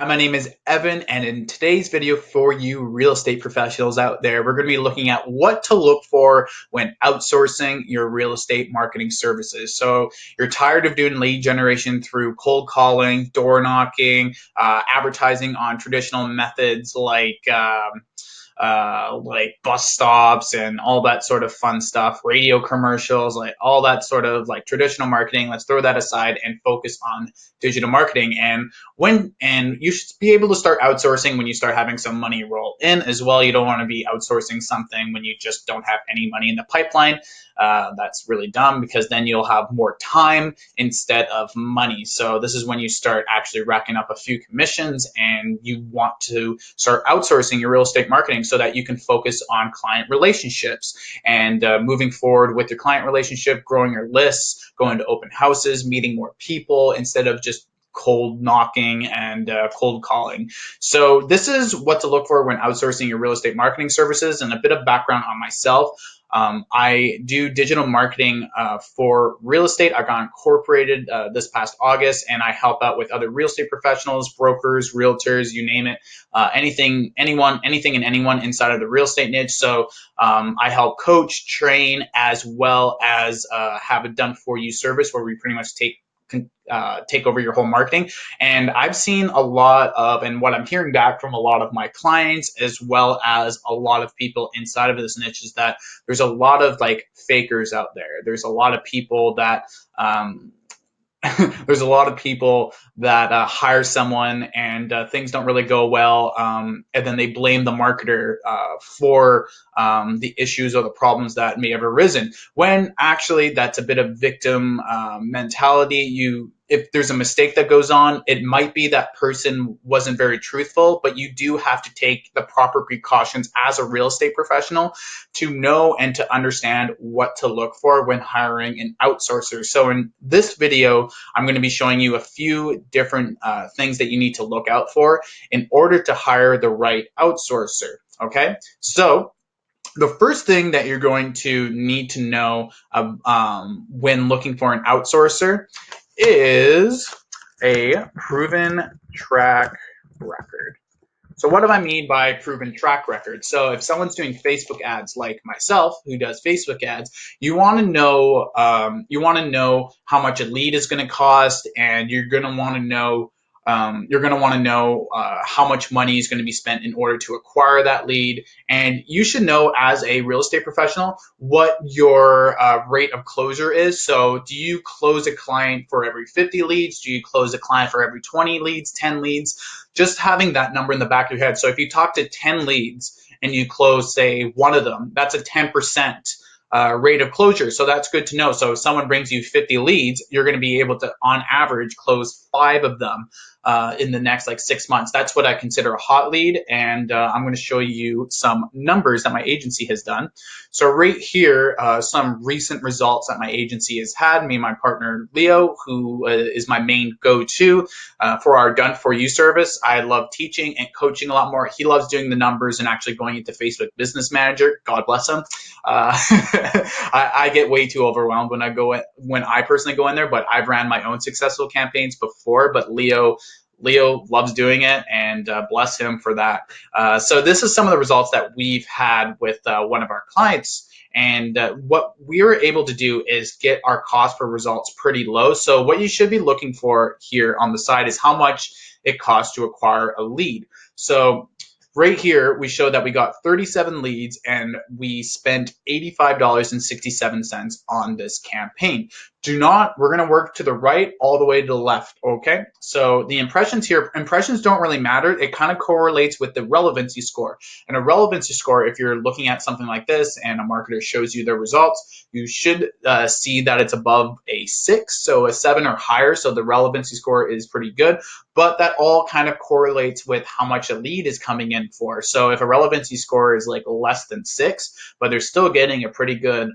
Hi, my name is Evan, and in today's video for you real estate professionals out there, we're going to be looking at what to look for when outsourcing your real estate marketing services. So you're tired of doing lead generation through cold calling, door knocking, advertising on traditional methods like bus stops and all that sort of fun stuff, radio commercials, like all that sort of like traditional marketing. Let's throw that aside and focus on digital marketing. And you should be able to start outsourcing when you start having some money roll in as well. You don't want to be outsourcing something when you just don't have any money in the pipeline. That's really dumb because then you'll have more time instead of money. So this is when you start actually racking up a few commissions and you want to start outsourcing your real estate marketing so that you can focus on client relationships and moving forward with your client relationship, growing your lists, going to open houses, meeting more people instead of just cold knocking and cold calling. So this is what to look for when outsourcing your real estate marketing services. And a bit of background on myself. I do digital marketing for real estate. I got incorporated this past August, and I help out with other real estate professionals, brokers, realtors, you name it, anything and anyone inside of the real estate niche. So I help coach, train, as well as have a done for you service where we pretty much take over your whole marketing. And I've seen a lot of, and what I'm hearing back from a lot of my clients, as well as a lot of people inside of this niche, is that there's a lot of like fakers out there. There's a lot of people that, there's a lot of people that hire someone and things don't really go well, and then they blame the marketer for the issues or the problems that may have arisen. When actually that's a bit of victim mentality. If there's a mistake that goes on, it might be that person wasn't very truthful, but you do have to take the proper precautions as a real estate professional to know and to understand what to look for when hiring an outsourcer. So in this video, I'm going to be showing you a few different things that you need to look out for in order to hire the right outsourcer. Okay, so the first thing that you're going to need to know when looking for an outsourcer is a proven track record. So what do I mean by proven track record? So if someone's doing Facebook ads like myself, who does Facebook ads, you want to know how much a lead is going to cost, and you're going to want to know how much money is going to be spent in order to acquire that lead. And you should know as a real estate professional what your rate of closure is. So do you close a client for every 50 leads? Do you close a client for every 20 leads, 10 leads? Just having that number in the back of your head. So if you talk to 10 leads and you close, say, one of them, that's a 10% rate of closure. So that's good to know. So if someone brings you 50 leads, you're going to be able to, on average, close 5 of them in the next like 6 months. That's what I consider a hot lead. And I'm going to show you some numbers that my agency has done. So right here, some recent results that my agency has had. Me and my partner, Leo, who is my main go-to for our Done For You service. I love teaching and coaching a lot more. He loves doing the numbers and actually going into Facebook Business Manager. God bless him. I get way too overwhelmed when I personally go in there, but I've ran my own successful campaigns before, but Leo loves doing it, and bless him for that. So this is some of the results that we've had with one of our clients. And what we were able to do is get our cost per results pretty low. So what you should be looking for here on the side is how much it costs to acquire a lead. So right here, we show that we got 37 leads and we spent $85.67 on this campaign. We're going to work to the right all the way to the left, okay? So the impressions here, impressions don't really matter. It kind of correlates with the relevancy score. And a relevancy score, if you're looking at something like this and a marketer shows you their results, you should see that it's above a 6, so a 7 or higher. So the relevancy score is pretty good, but that all kind of correlates with how much a lead is coming in for. So if a relevancy score is like less than 6, but they're still getting a pretty good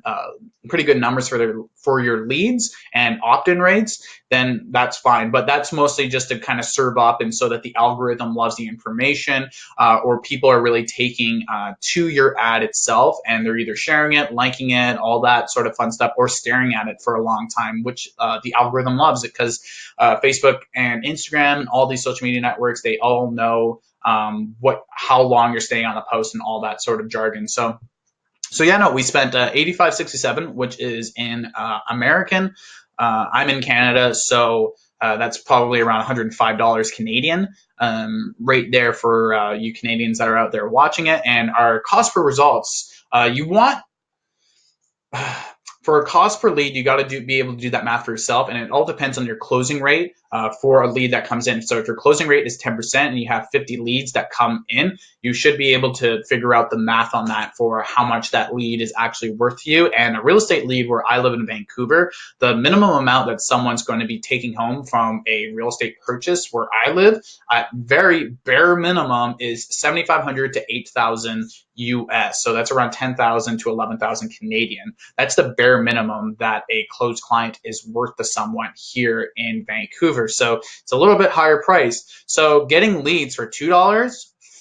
numbers for your leads, leads and opt-in rates, then that's fine. But that's mostly just to kind of serve up and so that the algorithm loves the information, or people are really taking to your ad itself, and they're either sharing it, liking it, all that sort of fun stuff, or staring at it for a long time, which the algorithm loves it, because Facebook and Instagram and all these social media networks, they all know how long you're staying on the post and all that sort of jargon. So yeah, no, we spent 85.67, which is in American. I'm in Canada, so that's probably around $105 Canadian, right there for you Canadians that are out there watching it. And our cost per results, you want for a cost per lead, you got to be able to do that math for yourself, and it all depends on your closing rate for a lead that comes in. So if your closing rate is 10% and you have 50 leads that come in, you should be able to figure out the math on that for how much that lead is actually worth to you. And a real estate lead, where I live in Vancouver, the minimum amount that someone's going to be taking home from a real estate purchase where I live, at very bare minimum, is 7,500 to 8,000 US. So that's around 10,000 to 11,000 Canadian. That's the bare minimum that a closed client is worth to someone here in Vancouver. So it's a little bit higher price. So getting leads for $2,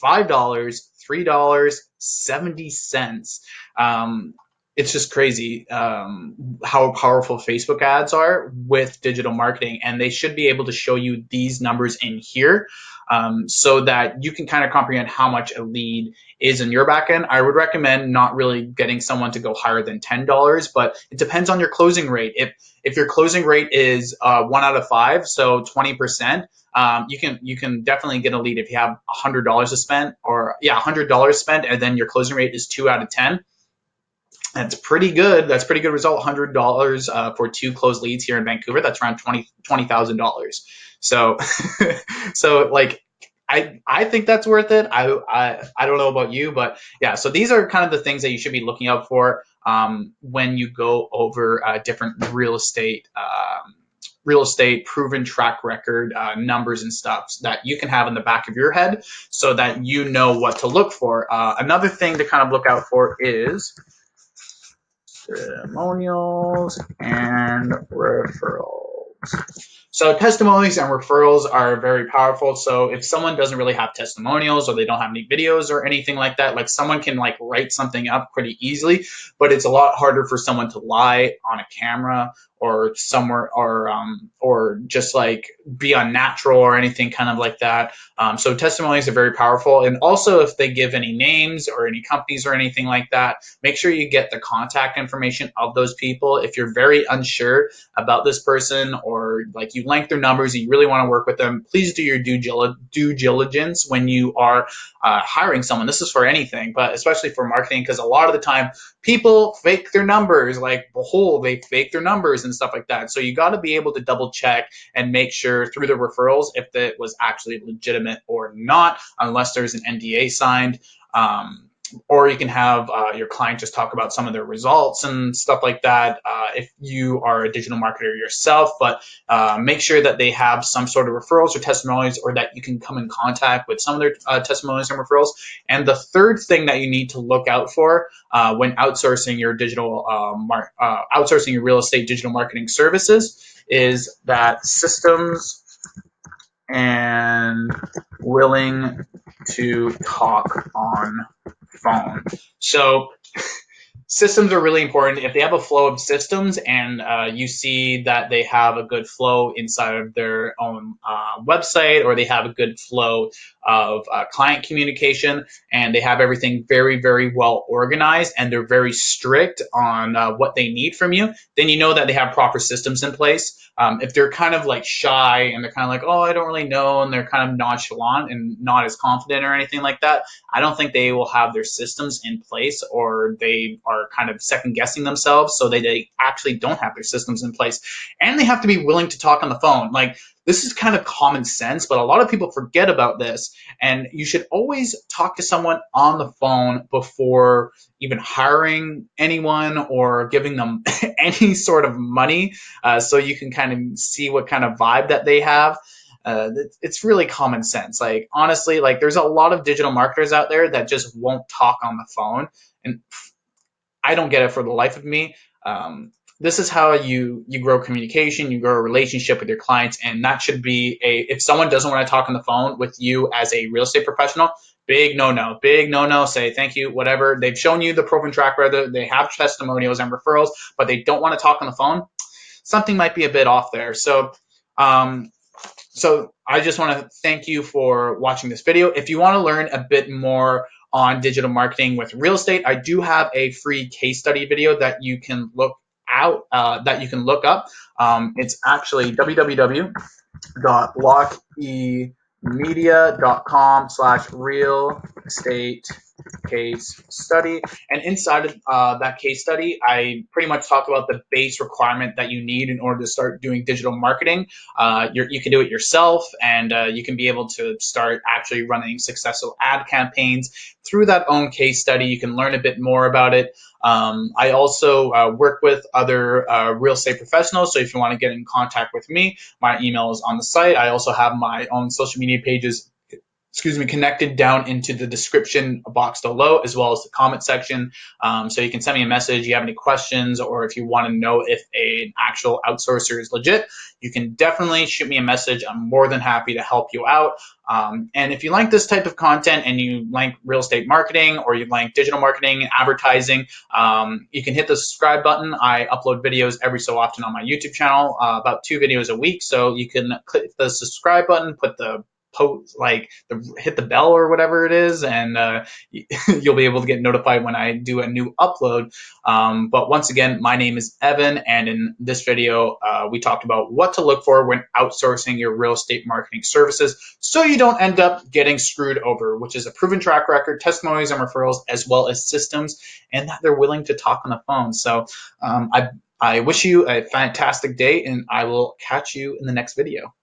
$5, $3.70. It's just crazy how powerful Facebook ads are with digital marketing, and they should be able to show you these numbers in here, so that you can kind of comprehend how much a lead is in your back end. I would recommend not really getting someone to go higher than $10, but it depends on your closing rate. If your closing rate is 1 out of 5, so 20%, you can definitely get a lead if you have $100 to spend, or $100 spent, and then your closing rate is 2 out of 10. That's pretty good. That's a pretty good result. $100 for 2 closed leads here in Vancouver. That's around $20,000. So, so like, I think that's worth it. I don't know about you, but yeah. So these are kind of the things that you should be looking out for when you go over different real estate proven track record numbers and stuff that you can have in the back of your head, so that you know what to look for. Another thing to kind of look out for is testimonials and referrals. So testimonials and referrals are very powerful. So if someone doesn't really have testimonials, or they don't have any videos or anything like that, like someone can like write something up pretty easily, but it's a lot harder for someone to lie on a camera or somewhere, or just like be unnatural or anything kind of like that. So testimonials are very powerful. And also, if they give any names or any companies or anything like that, make sure you get the contact information of those people. If you're very unsure about this person, or like you like their numbers and you really want to work with them, please do your due diligence when you are hiring someone. This is for anything, but especially for marketing, because a lot of the time people fake their numbers, like Behold, they fake their numbers and stuff like that. So you got to be able to double check and make sure through the referrals if it was actually legitimate or not, unless there's an NDA signed. Or you can have your client just talk about some of their results and stuff like that if you are a digital marketer yourself. But make sure that they have some sort of referrals or testimonials, or that you can come in contact with some of their testimonials and referrals. And the third thing that you need to look out for when outsourcing your outsourcing your real estate digital marketing services is that systems and willing to talk on phone. So systems are really important. If they have a flow of systems, and you see that they have a good flow inside of their own website, or they have a good flow of client communication, and they have everything very, very well organized, and they're very strict on what they need from you, then you know that they have proper systems in place. If they're kind of like shy, and they're kind of like, oh, I don't really know, and they're kind of nonchalant and not as confident or anything like that, I don't think they will have their systems in place, or they are kind of second guessing themselves, so they actually don't have their systems in place. And they have to be willing to talk on the phone. Like, this is kind of common sense, but a lot of people forget about this. And you should always talk to someone on the phone before even hiring anyone or giving them any sort of money, so you can kind of see what kind of vibe that they have. It's really common sense. Like, honestly, like, there's a lot of digital marketers out there that just won't talk on the phone, and I don't get it for the life of me. this is how you grow communication, you grow a relationship with your clients, and that should be if someone doesn't want to talk on the phone with you as a real estate professional, big no no, say thank you, whatever. They've shown you the proven track record, they have testimonials and referrals, but they don't want to talk on the phone. Something might be a bit off there. Um, so I just want to thank you for watching this video. If you want to learn a bit more on digital marketing with real estate, I do have a free case study video that you can look up. It's actually www.blockemedia.com/real estate case study. And inside of that case study, I pretty much talk about the base requirement that you need in order to start doing digital marketing. You can do it yourself, and you can be able to start actually running successful ad campaigns through that own case study. You can learn a bit more about it. I also work with other real estate professionals, so if you want to get in contact with me, my email is on the site. I also have my own social media pages connected down into the description box below, as well as the comment section. So you can send me a message. You have any questions, or if you want to know if an actual outsourcer is legit, you can definitely shoot me a message. I'm more than happy to help you out. And if you like this type of content and you like real estate marketing, or you like digital marketing and advertising, you can hit the subscribe button. I upload videos every so often on my YouTube channel, about 2 videos a week. So you can click the subscribe button, put the hit the bell or whatever it is, and you'll be able to get notified when I do a new upload. But once again, my name is Evan, and in this video, we talked about what to look for when outsourcing your real estate marketing services, so you don't end up getting screwed over, which is a proven track record, testimonials and referrals, as well as systems, and that they're willing to talk on the phone. So I wish you a fantastic day, and I will catch you in the next video.